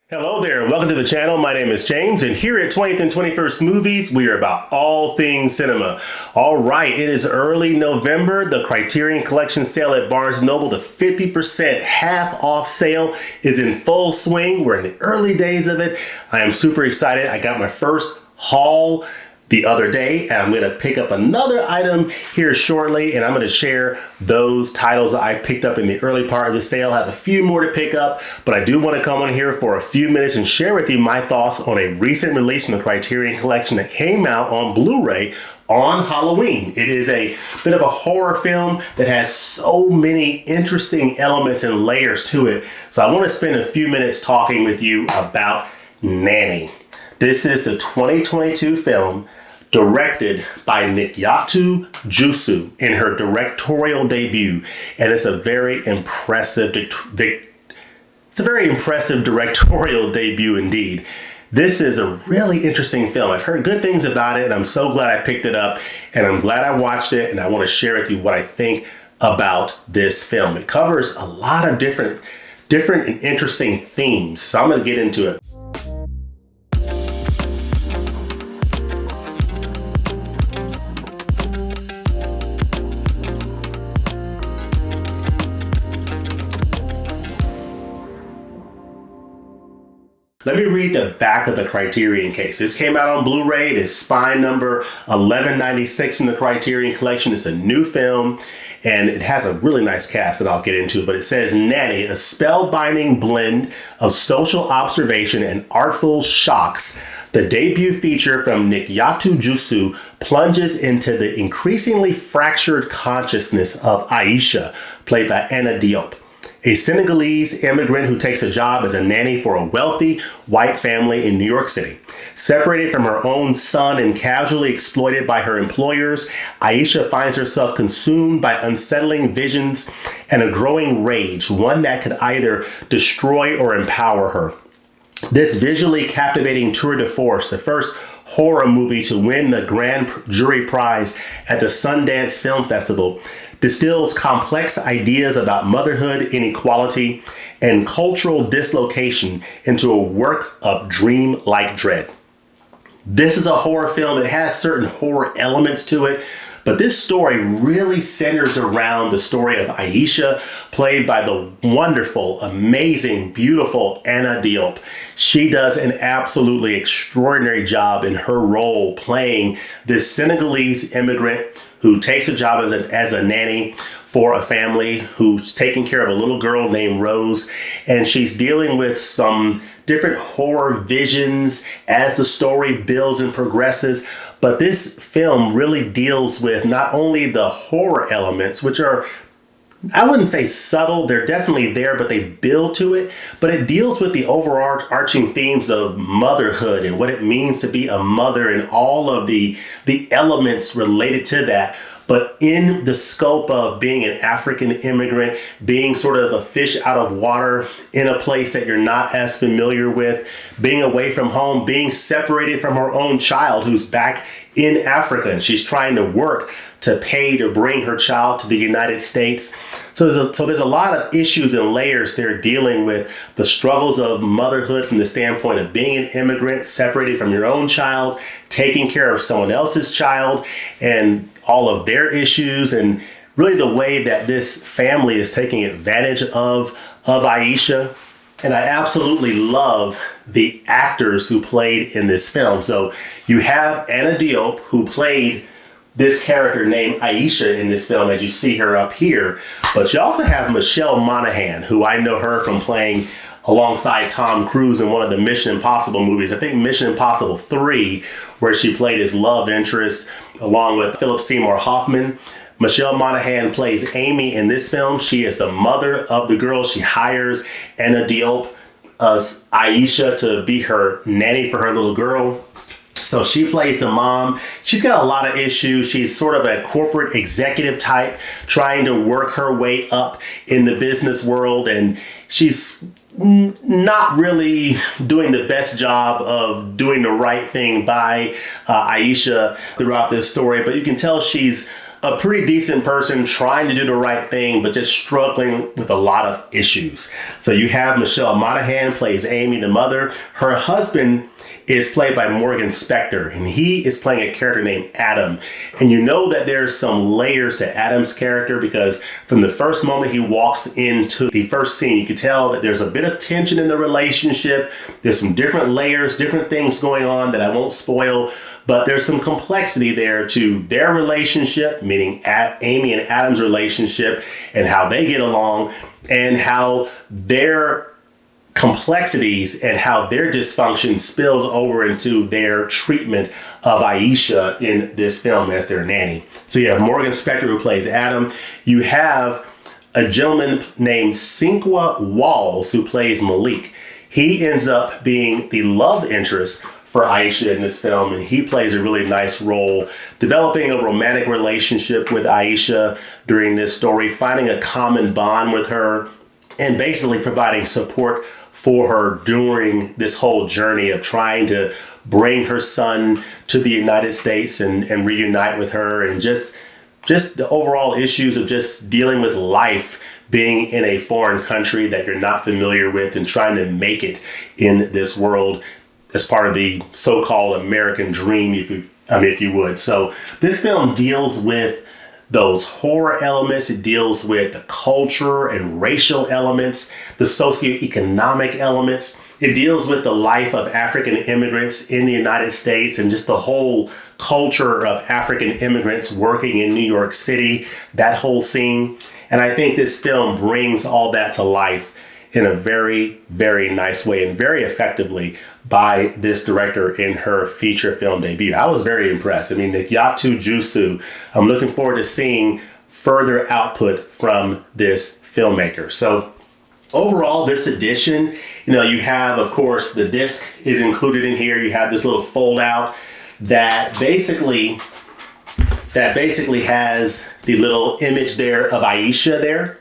Hello there, welcome to the channel. My name is James, and here at 20th and 21st Movies, we are about all things cinema. All right, it is early November. The Criterion Collection sale at Barnes & Noble, the 50% half off sale is in full swing. We're in the early days of it. I am super excited. I got my first haul the other day, and I'm going to pick up another item here shortly, and I'm going to share those titles that I picked up in the early part of the sale. I have a few more to pick up, but I do want to come on here for a few minutes and share with you my thoughts on a recent release from the Criterion Collection that came out on Blu-ray on Halloween. It is a bit of a horror film that has so many interesting elements and layers to it. So I want to spend a few minutes talking with you about Nanny. This is the 2022 film directed by Nikyatu Jusu in her directorial debut, and it's a very impressive directorial debut indeed. This is a really interesting film. I've heard good things about it, and I'm so glad I picked it up, and I'm glad I watched it, and I want to share with you what I think about this film. It covers a lot of different and interesting themes, so I'm going to get into it. Let me read the back of the Criterion case. This came out on Blu-ray. It is spine number 1196 in the Criterion Collection. It's a new film, and it has a really nice cast that I'll get into, but it says Nanny, a spellbinding blend of social observation and artful shocks. The debut feature from Nikyatu Jusu plunges into the increasingly fractured consciousness of Aisha, played by Anna Diop, a Senegalese immigrant who takes a job as a nanny for a wealthy white family in New York City. Separated from her own son and casually exploited by her employers, Aisha finds herself consumed by unsettling visions and a growing rage, one that could either destroy or empower her. This visually captivating tour de force, the first horror movie to win the Grand Jury Prize at the Sundance Film Festival, distills complex ideas about motherhood, inequality, and cultural dislocation into a work of dream-like dread. This is a horror film. It has certain horror elements to it, but this story really centers around the story of Aisha, played by the wonderful, amazing, beautiful Anna Diop. She does an absolutely extraordinary job in her role playing this Senegalese immigrant who takes a job as a nanny for a family who's taking care of a little girl named Rose, and she's dealing with some different horror visions as the story builds and progresses. But this film really deals with not only the horror elements, which are, I wouldn't say subtle, they're definitely there, but they build to it. But it deals with the overarching themes of motherhood and what it means to be a mother and all of the elements related to that. But in the scope of being an African immigrant, being sort of a fish out of water in a place that you're not as familiar with, being away from home, being separated from her own child who's back in Africa, and she's trying to work to pay to bring her child to the United States. So there's a lot of issues and layers there dealing with the struggles of motherhood from the standpoint of being an immigrant, separated from your own child, taking care of someone else's child, and all of their issues, and really the way that this family is taking advantage of Aisha. And I absolutely love the actors who played in this film. So you have Anna Diop, who played this character named Aisha in this film, as you see her up here. But you also have Michelle Monaghan, who I know her from playing alongside Tom Cruise in one of the Mission Impossible movies. I think Mission Impossible 3, where she played his love interest along with Philip Seymour Hoffman. Michelle Monaghan plays Amy in this film. She is the mother of the girl. She hires Anna Diop as Aisha to be her nanny for her little girl. So she plays the mom. She's got a lot of issues. She's sort of a corporate executive type, trying to work her way up in the business world, and she's not really doing the best job of doing the right thing by Aisha throughout this story. But you can tell she's a pretty decent person trying to do the right thing, but just struggling with a lot of issues. So you have Michelle Monaghan plays Amy, the mother. Her husband is played by Morgan Spector, and he is playing a character named Adam. And you know that there's some layers to Adam's character, because from the first moment he walks into the first scene, you can tell that there's a bit of tension in the relationship. There's some different layers, different things going on that I won't spoil, but there's some complexity there to their relationship, meaning Amy and Adam's relationship, and how they get along, and how their complexities and how their dysfunction spills over into their treatment of Aisha in this film as their nanny. So you have Morgan Spector, who plays Adam. You have a gentleman named Cinqua Walls, who plays Malik. He ends up being the love interest for Aisha in this film, and he plays a really nice role, developing a romantic relationship with Aisha during this story, finding a common bond with her, and basically providing support for her during this whole journey of trying to bring her son to the United States and reunite with her, and just the overall issues of just dealing with life, being in a foreign country that you're not familiar with and trying to make it in this world as part of the so-called American dream, if you would. So this film deals with those horror elements. It deals with the culture and racial elements, the socioeconomic elements. It deals with the life of African immigrants in the United States and just the whole culture of African immigrants working in New York City, that whole scene. And I think this film brings all that to life in a very, very nice way, and very effectively by this director in her feature film debut. I was very impressed. I mean, Nikyatu Jusu, I'm looking forward to seeing further output from this filmmaker. So overall, this edition, you have, of course, the disc is included in here. You have this little fold out that basically has the little image there of Aisha there,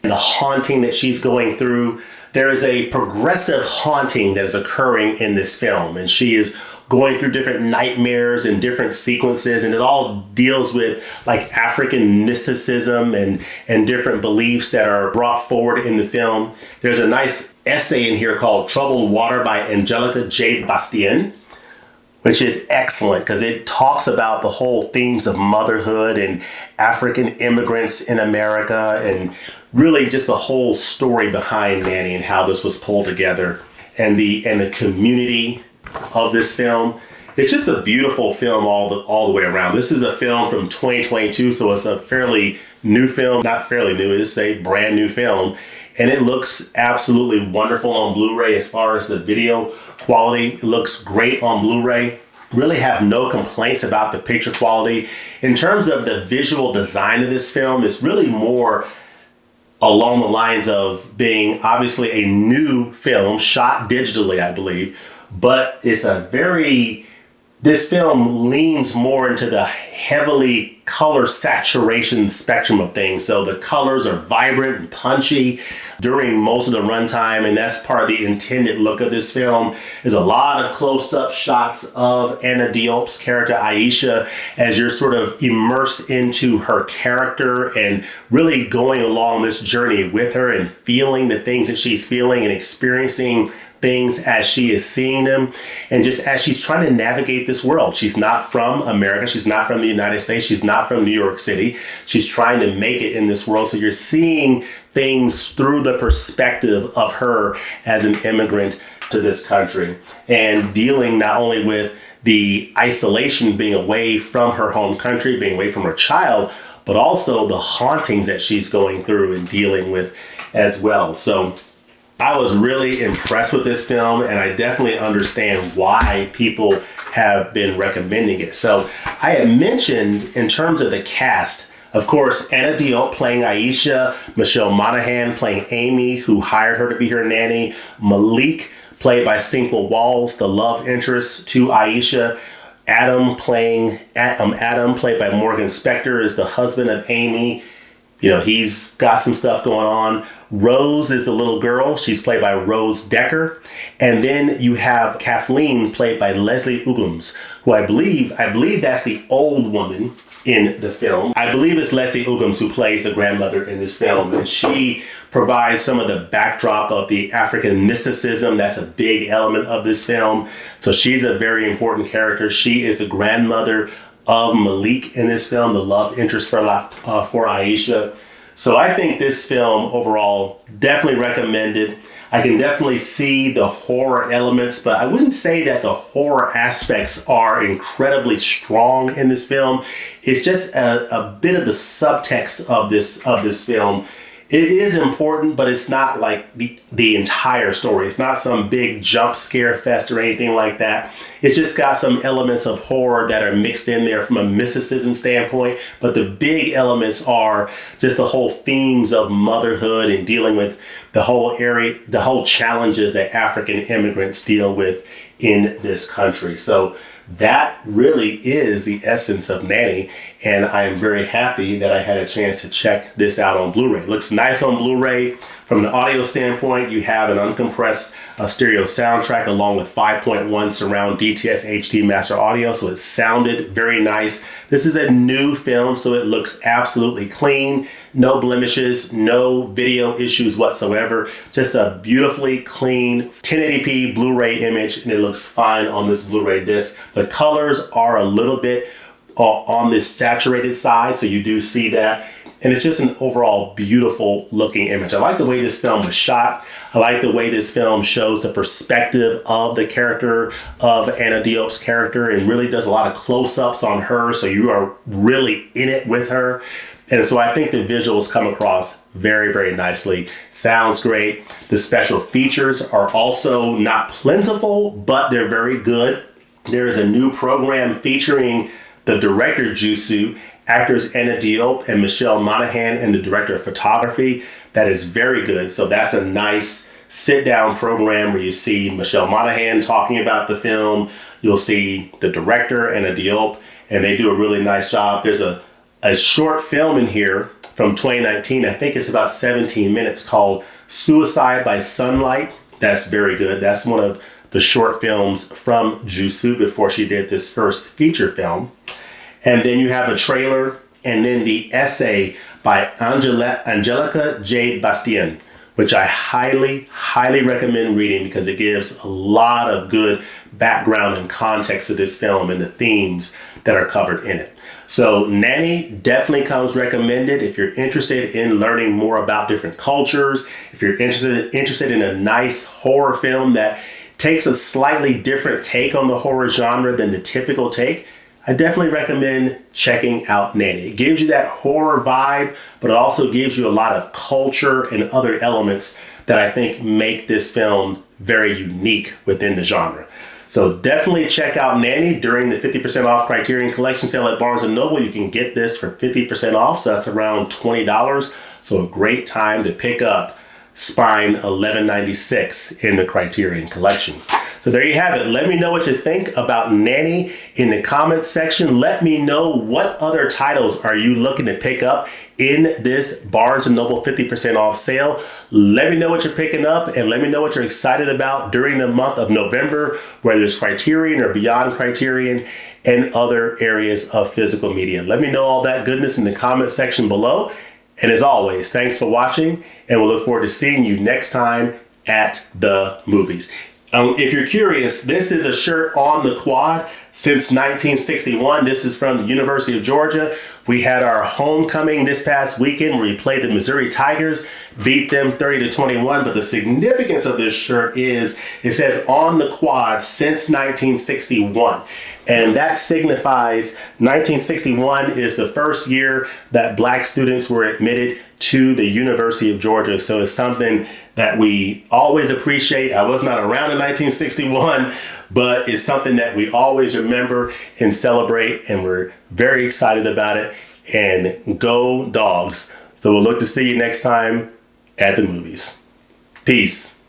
and the haunting that she's going through. There is a progressive haunting that is occurring in this film, and she is going through different nightmares and different sequences, and it all deals with like African mysticism and different beliefs that are brought forward in the film. There's a nice essay in here called Troubled Water by Angelica J. Bastien, which is excellent because it talks about the whole themes of motherhood and African immigrants in America, and really just the whole story behind Nanny and how this was pulled together, and the community of this film. It's just a beautiful film all the way around. This is a film from 2022, so it's a fairly new film. Not fairly new, it's a brand new film. And it looks absolutely wonderful on Blu-ray as far as the video quality. It looks great on Blu-ray. Really have no complaints about the picture quality. In terms of the visual design of this film, it's really more along the lines of being obviously a new film shot digitally, I believe, but this film leans more into the heavily color saturation spectrum of things. So the colors are vibrant and punchy during most of the runtime, and that's part of the intended look of this film. There's a lot of close-up shots of Anna Diop's character Aisha as you're sort of immersed into her character and really going along this journey with her and feeling the things that she's feeling and experiencing things as she is seeing them, and just as she's trying to navigate this world. She's not from America. She's not from the United States. She's not from New York City. She's trying to make it in this world. So you're seeing things through the perspective of her as an immigrant to this country, and dealing not only with the isolation, being away from her home country, being away from her child, but also the hauntings that she's going through and dealing with as well. So I was really impressed with this film, and I definitely understand why people have been recommending it. So I had mentioned in terms of the cast, of course, Anna Diop playing Aisha, Michelle Monaghan playing Amy, who hired her to be her nanny, Malik, played by Cinqua Walls, the love interest to Aisha, Adam, played by Morgan Spector, is the husband of Amy. He's got some stuff going on. Rose is the little girl. She's played by Rose Decker. And then you have Kathleen, played by Leslie Uggams, who I believe that's the old woman in the film. I believe it's Leslie Uggams who plays the grandmother in this film, and she provides some of the backdrop of the African mysticism. That's a big element of this film. So she's a very important character. She is the grandmother of Malik in this film, the love interest for Aisha. So I think this film overall, definitely recommended. I can definitely see the horror elements, but I wouldn't say that the horror aspects are incredibly strong in this film. It's just a bit of the subtext of this film. It is important, but it's not like the entire story. It's not some big jump scare fest or anything like that. It's just got some elements of horror that are mixed in there from a mysticism standpoint. But the big elements are just the whole themes of motherhood and dealing with the whole area, the whole challenges that African immigrants deal with in this country. So that really is the essence of Nanny, and I am very happy that I had a chance to check this out on Blu-ray. It looks nice on Blu-ray. From an audio standpoint, you have an uncompressed stereo soundtrack along with 5.1 surround DTS HD master audio, so it sounded very nice. This is a new film, so it looks absolutely clean. No blemishes, no video issues whatsoever. Just a beautifully clean 1080p Blu-ray image, and it looks fine on this Blu-ray disc. The colors are a little bit on this saturated side, so you do see that. And it's just an overall beautiful looking image. I like the way this film was shot. I like the way this film shows the perspective of the character of Anna Diop's character and really does a lot of close-ups on her, so you are really in it with her. And so I think the visuals come across very, very nicely. Sounds great. The special features are also not plentiful, but they're very good. There is a new program featuring the director Jusu, actors Anna Diop and Michelle Monaghan, and the director of photography. That is very good. So that's a nice sit-down program where you see Michelle Monaghan talking about the film. You'll see the director, Anna Diop, and they do a really nice job. There's a short film in here from 2019. I think it's about 17 minutes called Suicide by Sunlight. That's very good. That's one of the short films from Jusu before she did this first feature film. And then you have a trailer and then the essay by Angelica J. Bastien, which I highly, highly recommend reading because it gives a lot of good background and context to this film and the themes that are covered in it. So Nanny definitely comes recommended if you're interested in learning more about different cultures, if you're interested in a nice horror film that takes a slightly different take on the horror genre than the typical take. I definitely recommend checking out Nanny. It gives you that horror vibe, but it also gives you a lot of culture and other elements that I think make this film very unique within the genre. So definitely check out Nanny during the 50% off Criterion Collection sale at Barnes & Noble. You can get this for 50% off, so that's around $20. So a great time to pick up Spine 1196 in the Criterion Collection. So there you have it. Let me know what you think about Nanny in the comments section. Let me know what other titles are you looking to pick up in this Barnes & Noble 50% off sale. Let me know what you're picking up and let me know what you're excited about during the month of November, whether it's Criterion or beyond Criterion and other areas of physical media. Let me know all that goodness in the comment section below. And as always, thanks for watching, and we'll look forward to seeing you next time at the movies. If you're curious, this is a shirt on the quad since 1961. This is from the University of Georgia. We had our homecoming this past weekend where we played the Missouri Tigers, beat them 30-21. But the significance of this shirt is it says on the quad since 1961. And that signifies 1961 is the first year that Black students were admitted to the University of Georgia. So it's something that we always appreciate. I was not around in 1961, but it's something that we always remember and celebrate, and we're very excited about it. And go Dogs. So we'll look to see you next time at the movies. Peace.